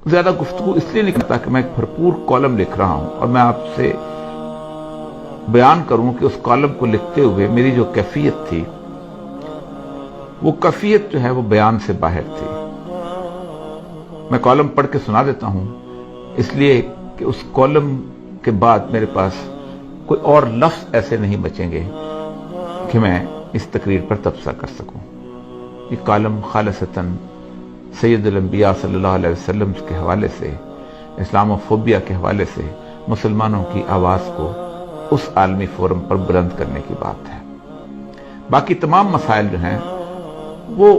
زیادہ گفتگو اس لیے نہیں کرتا کہ میں ایک بھرپور کالم لکھ رہا ہوں اور میں آپ سے بیان کروں کہ اس کالم کو لکھتے ہوئے میری جو کیفیت تھی وہ کیفیت جو ہے وہ بیان سے باہر تھی۔ میں کالم پڑھ کے سنا دیتا ہوں اس لیے کہ اس کالم کے بعد میرے پاس کوئی اور لفظ ایسے نہیں بچیں گے کہ میں اس تقریر پر تبصرہ کر سکوں۔ یہ کالم خالصتاً سید الانبیاء صلی اللہ علیہ وسلم کے حوالے سے، اسلام و فوبیا کے حوالے سے مسلمانوں کی آواز کو اس عالمی فورم پر بلند کرنے کی بات ہے۔ باقی تمام مسائل جو ہیں وہ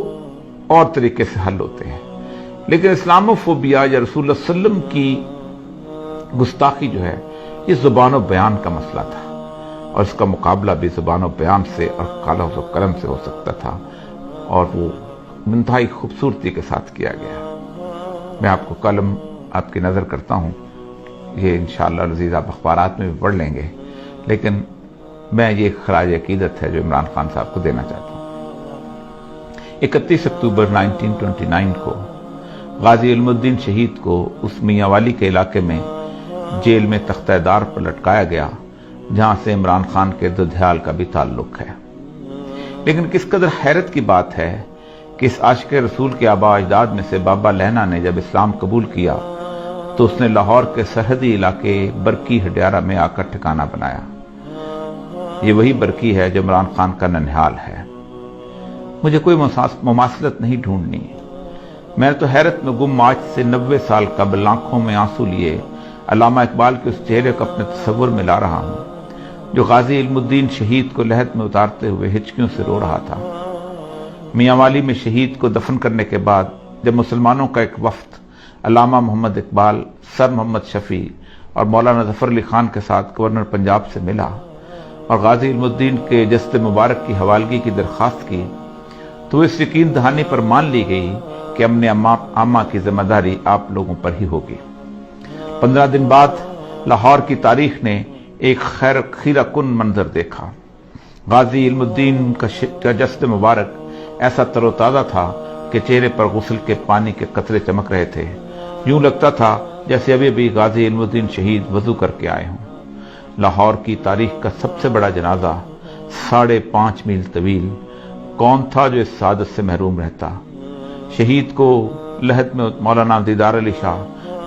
اور طریقے سے حل ہوتے ہیں، لیکن اسلام و فوبیا یا رسول اللہ صلی اللہ علیہ وسلم کی گستاخی جو ہے یہ زبان و بیان کا مسئلہ تھا، اور اس کا مقابلہ بھی زبان و بیان سے اور قلم و قلم سے ہو سکتا تھا، اور وہ انتہائی خوبصورتی کے ساتھ کیا گیا۔ میں آپ کو کالم آپ کی نظر کرتا ہوں، یہ انشاءاللہ العزیز آپ اخبارات میں بھی پڑھ لیں گے، لیکن میں یہ خراج عقیدت ہے جو عمران خان صاحب کو دینا چاہتا ہوں۔ 31 اکتوبر 1929 کو غازی علم الدین شہید کو اس میاں والی کے علاقے میں جیل میں تختہ دار پر لٹکایا گیا، جہاں سے عمران خان کے ددھیال کا بھی تعلق ہے۔ لیکن کس قدر حیرت کی بات ہے کہ اس عاشق رسول کے آباء اجداد میں سے بابا لہنا نے جب اسلام قبول کیا تو اس نے لاہور کے سرحدی علاقے برکی ہڈیارہ میں آ کر ٹھکانہ بنایا۔ یہ وہی برکی ہے جو عمران خان کا ننھیال ہے۔ مجھے کوئی مماثلت نہیں ڈھونڈنی، میں تو حیرت میں گم آج سے 90 سال قبل آنکھوں میں آنسو لیے علامہ اقبال کے اس چہرے کو اپنے تصور میں لا رہا ہوں جو غازی علم الدین شہید کو لحد میں اتارتے ہوئے ہچکیوں سے رو رہا تھا۔ میاں والی میں شہید کو دفن کرنے کے بعد جب مسلمانوں کا ایک وفد علامہ محمد اقبال، سر محمد شفیع اور مولانا ظفر علی خان کے ساتھ گورنر پنجاب سے ملا اور غازی علم الدین کے جسد مبارک کی حوالگی کی درخواست کی تو اس یقین دہانی پر مان لی گئی کہ امن عامہ کی ذمہ داری آپ لوگوں پر ہی ہوگی۔ 15 دن بعد لاہور کی تاریخ نے ایک خیرہ کن منظر دیکھا۔ غازی علم الدین کا جسد مبارک ایسا تر و تازہ تھا کہ چہرے پر غسل کے پانی کے قطرے چمک رہے تھے، یوں لگتا تھا جیسے ابھی بھی غازی علم الدین شہید وضو کر کے آئے ہوں۔ لاہور کی تاریخ کا سب سے بڑا جنازہ 5.5 میل طویل، کون تھا جو اس سعادت سے محروم رہتا؟ شہید کو لحد میں مولانا دیدار علی شاہ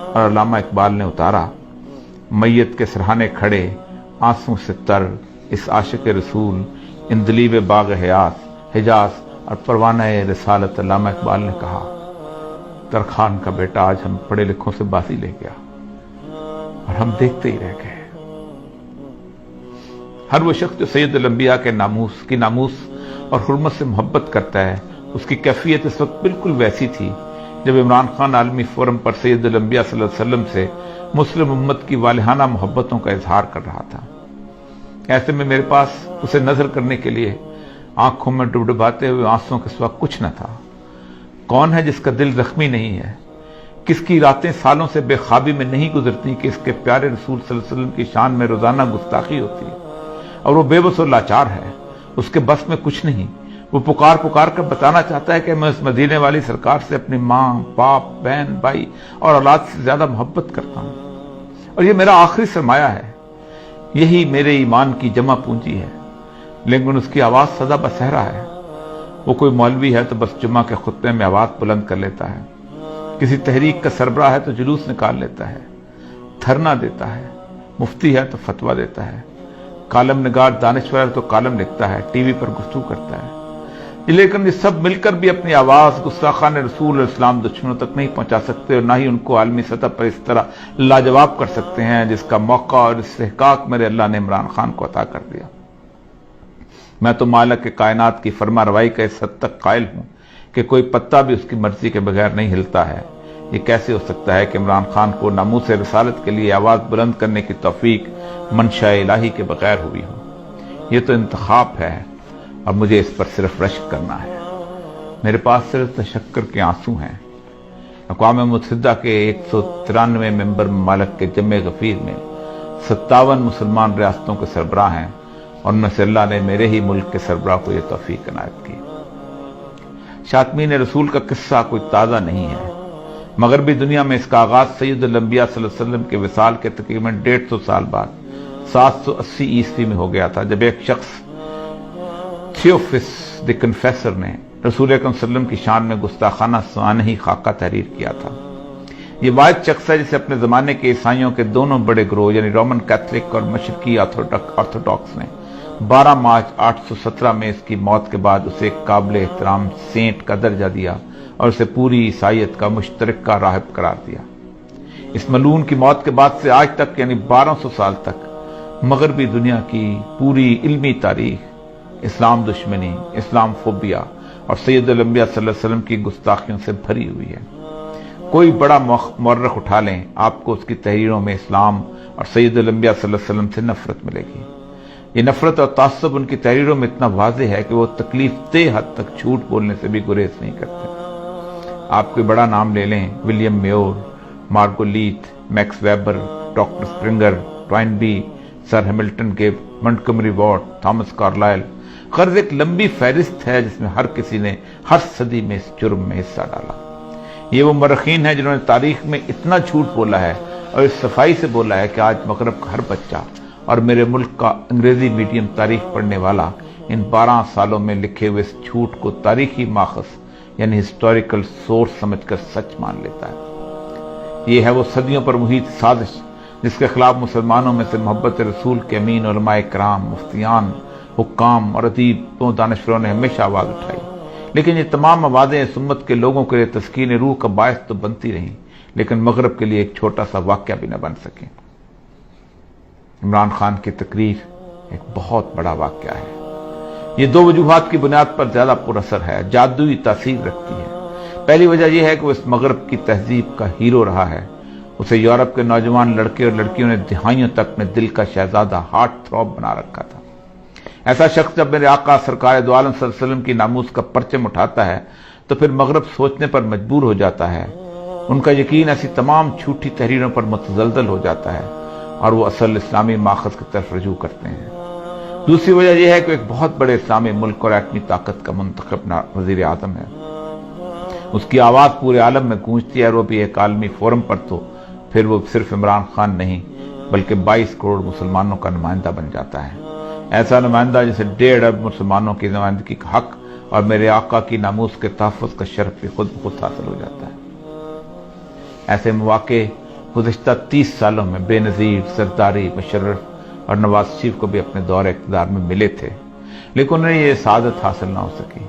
اور علامہ اقبال نے اتارا۔ میت کے سرہانے کھڑے آنسوں سے تر اس عاشق رسول اندلیب باغ حجاز اور پروانہ رسالت علامہ اقبال نے کہا، ترخان کا بیٹا آج ہم پڑھے لکھوں سے بازی لے گیا اور ہم دیکھتے ہی رہ گئے۔ ہر وہ شخص جو سید الانبیاء کے ناموس اور حرمت سے محبت کرتا ہے، اس کی کیفیت اس وقت بالکل ویسی تھی جب عمران خان عالمی فورم پر سید الانبیاء صلی اللہ علیہ وسلم سے مسلم امت کی والہانہ محبتوں کا اظہار کر رہا تھا۔ ایسے میں میرے پاس اسے نظر کرنے کے لیے آنکھوں میں ڈبڈباتے ہوئے آنسوں کے سوا کچھ نہ تھا۔ کون ہے جس کا دل زخمی نہیں ہے؟ کس کی راتیں سالوں سے بے خوابی میں نہیں گزرتی کہ اس کے پیارے رسول صلی اللہ علیہ وسلم کی شان میں روزانہ گستاخی ہوتی ہے اور وہ بے بس و لاچار ہے، اس کے بس میں کچھ نہیں۔ وہ پکار کر بتانا چاہتا ہے کہ میں اس مدینے والی سرکار سے اپنی ماں، باپ، بہن، بھائی اور اولاد سے زیادہ محبت کرتا ہوں، اور یہ میرا آخری سرمایہ ہے، یہی میرے ایمان کی جمع پونجی ہے۔ لیکن اس کی آواز سدا بصہرا ہے۔ وہ کوئی مولوی ہے تو بس جمعہ کے خطبے میں آواز بلند کر لیتا ہے، کسی تحریک کا سربراہ ہے تو جلوس نکال لیتا ہے، دھرنا دیتا ہے، مفتی ہے تو فتویٰ دیتا ہے، کالم نگار دانشور ہے تو کالم لکھتا ہے، ٹی وی پر گفتگو کرتا ہے۔ لیکن یہ سب مل کر بھی اپنی آواز گستاخان رسول اور اسلام دشمنوں تک نہیں پہنچا سکتے، اور نہ ہی ان کو عالمی سطح پر اس طرح لاجواب کر سکتے ہیں جس کا موقع اور استحقاق میرے اللہ نے عمران خان کو عطا کر دیا۔ میں تو مالک کائنات کی فرما روائی کا اس حد تک قائل ہوں کہ کوئی پتا بھی اس کی مرضی کے بغیر نہیں ہلتا ہے۔ یہ کیسے ہو سکتا ہے کہ عمران خان کو ناموس رسالت کے لیے آواز بلند کرنے کی توفیق منشاء الہی کے بغیر ہوئی ہو؟ یہ تو انتخاب ہے اور مجھے اس پر صرف رشک کرنا ہے۔ میرے پاس صرف تشکر کے آنسو ہیں۔ اقوام متحدہ کے 193 ممبر ممالک کے جمع غفیر میں 57 مسلمان ریاستوں کے سربراہ ہیں، اور ان میں سے اللہ نے میرے ہی ملک کے سربراہ کو یہ توفیق عنایت کی۔ شاتمین رسول کا قصہ کوئی تازہ نہیں ہے، مغربی دنیا میں اس کا آغاز سید الانبیاء صلی اللہ علیہ وسلم کے وصال کے تقریباً 150 سال بعد 780 عیسوی میں ہو گیا تھا، جب ایک شخص تھیوفس دی کنفیسر نے رسول اکرم صلی اللہ علیہ وسلم کی شان میں گستاخانہ سوانحی خاکہ تحریر کیا تھا۔ یہ واحد شخص ہے جسے اپنے زمانے کے عیسائیوں کے دونوں بڑے گروہ یعنی رومن کیتھولک اور مشرقی آرتھوڈاکس نے 12 مارچ 817 میں اس کی موت کے بعد اسے ایک قابل احترام سینٹ کا درجہ دیا اور اسے پوری عیسائیت کا مشترکہ راہب قرار دیا۔ اس ملعون کی موت کے بعد سے آج تک یعنی 1200 سال تک مغربی دنیا کی پوری علمی تاریخ اسلام دشمنی، اسلام فوبیا اور سید الانبیاء صلی اللہ علیہ وسلم کی گستاخیوں سے بھری ہوئی ہے۔ کوئی بڑا مورخ اٹھا لیں، آپ کو اس کی تحریروں میں اسلام اور سید الانبیاء صلی اللہ علیہ وسلم سے نفرت ملے گی۔ یہ نفرت اور تعصب ان کی تحریروں میں اتنا واضح ہے کہ وہ تکلیف دہ حد تک جھوٹ بولنے سے بھی گریز نہیں کرتے۔ آپ کوئی بڑا نام لے لیں، William Muir, Margoliouth, Max Weber, doctor Sprenger, Toynbee, sir Hamilton Gibb, Montgomery Watt, Thomas Carlyle, غرض ایک لمبی فہرست ہے جس میں ہر کسی نے ہر صدی میں اس جرم میں حصہ ڈالا۔ یہ وہ مورخین ہیں جنہوں نے تاریخ میں اتنا جھوٹ بولا ہے اور اس صفائی سے بولا ہے کہ آج مغرب کا ہر بچہ اور میرے ملک کا انگریزی میڈیم تاریخ پڑھنے والا ان 12 سالوں میں لکھے ہوئے اس جھوٹ کو تاریخی ماخذ یعنی ہسٹوریکل سورس سمجھ کر سچ مان لیتا ہے۔ یہ ہے وہ صدیوں پر محیط سازش جس کے خلاف مسلمانوں میں سے محبت رسول کے امین علماء کرام، مفتیان، حکام اور ادیب و دانشوروں نے ہمیشہ آواز اٹھائی، لیکن یہ تمام آوازیں اس امت کے لوگوں کے لیے تسکین روح کا باعث تو بنتی رہیں لیکن مغرب کے لیے ایک چھوٹا سا واقعہ بھی نہ بن سکیں۔ عمران خان کی تقریر ایک بہت بڑا واقعہ ہے۔ یہ 2 وجوہات کی بنیاد پر زیادہ پر اثر ہے، جادوئی تاثیر رکھتی ہے۔ پہلی وجہ یہ ہے کہ وہ اس مغرب کی تہذیب کا ہیرو رہا ہے۔ اسے یورپ کے نوجوان لڑکے اور لڑکیوں نے دہائیوں تک اپنے دل کا شہزادہ، ہارٹ تھروب بنا رکھا تھا۔ ایسا شخص جب میرے آقا سرکار دو عالم صلی اللہ علیہ وسلم کی ناموس کا پرچم اٹھاتا ہے تو پھر مغرب سوچنے پر مجبور ہو جاتا ہے۔ ان کا یقین ایسی تمام جھوٹی تحریروں پر متزلزل ہو جاتا ہے اور وہ اصل اسلامی ماخذ کی طرف رجوع کرتے ہیں۔ دوسری وجہ یہ ہے کہ ایک بہت بڑے اسلامی ملک اور ایٹمی طاقت کا منتخب وزیر اعظم ہے۔ اس کی آواز پورے عالم میں گونجتی ہے اور وہ بھی ایک عالمی فورم پر، تو پھر وہ صرف عمران خان نہیں بلکہ 22 کروڑ مسلمانوں کا نمائندہ بن جاتا ہے۔ ایسا نمائندہ جسے 1.5 ارب مسلمانوں کی نمائندگی کا حق اور میرے آقا کی ناموس کے تحفظ کا شرف بھی خود بخود حاصل ہو جاتا ہے۔ ایسے مواقع گزشتہ 30 سالوں میں بے نظیر زرداری، مشرف اور نواز شریف کو بھی اپنے دور اقتدار میں ملے تھے، لیکن انہیں یہ سعادت حاصل نہ ہو سکی۔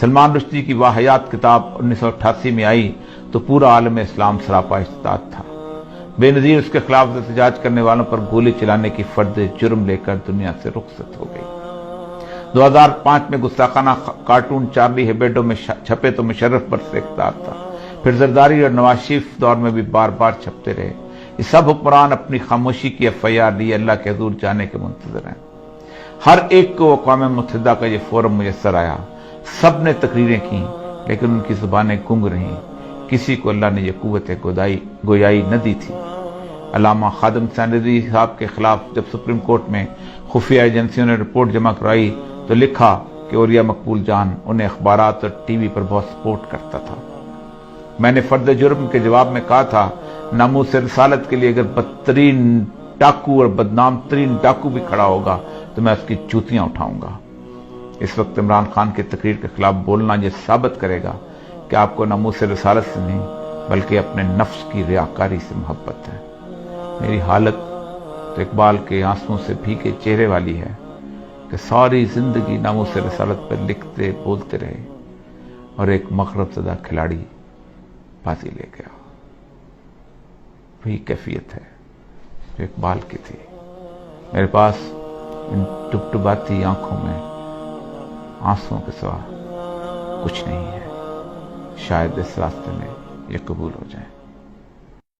سلمان رشدی کی واحیات کتاب 1988 میں آئی تو پورا عالم اسلام سراپا اشتعال تھا۔ بے نظیر اس کے خلاف احتجاج کرنے والوں پر گولی چلانے کی فرد جرم لے کر دنیا سے رخصت ہو گئی۔ 2005 میں گستاخانہ کارٹون چارلی ہیبیڈو میں چھپے تو مشرف برس اقتدار تھا، پھر زرداری اور نواز شریف دور میں بھی بار بار چھپتے رہے۔ یہ سب حکمران اپنی خاموشی کی FIR لیے اللہ کے حضور جانے کے منتظر ہیں۔ ہر ایک کو اقوام متحدہ کا یہ فورم میسر آیا، سب نے تقریریں کی لیکن ان کی زبانیں گنگ رہیں، کسی کو اللہ نے یہ قوت گویائی نہ دی تھی۔ علامہ خادم حسین رضوی صاحب کے خلاف جب سپریم کورٹ میں خفیہ ایجنسیوں نے رپورٹ جمع کرائی تو لکھا کہ اوریا مقبول جان انہیں اخبارات اور ٹی وی پر بہت سپورٹ کرتا تھا۔ میں نے فرد جرم کے جواب میں کہا تھا، ناموس رسالت کے لیے اگر بدترین ڈاکو اور بدنام ترین ڈاکو بھی کھڑا ہوگا تو میں اس کی جوتیاں اٹھاؤں گا۔ اس وقت عمران خان کی تقریر کے خلاف بولنا یہ ثابت کرے گا کہ آپ کو ناموس رسالت سے نہیں بلکہ اپنے نفس کی ریاکاری سے محبت ہے۔ میری حالت تو اقبال کے آنسوؤں سے بھیگے چہرے والی ہے کہ ساری زندگی ناموس رسالت پر لکھتے بولتے رہے اور ایک مغرب زدہ کھلاڑی بازی لے گیا۔ وہی کیفیت ہے جو اقبال کی تھی۔ میرے پاس ان ٹپٹپاتی آنکھوں میں آنسوؤں کے سوا کچھ نہیں ہے۔ شاید اس راستے میں یہ قبول ہو جائے۔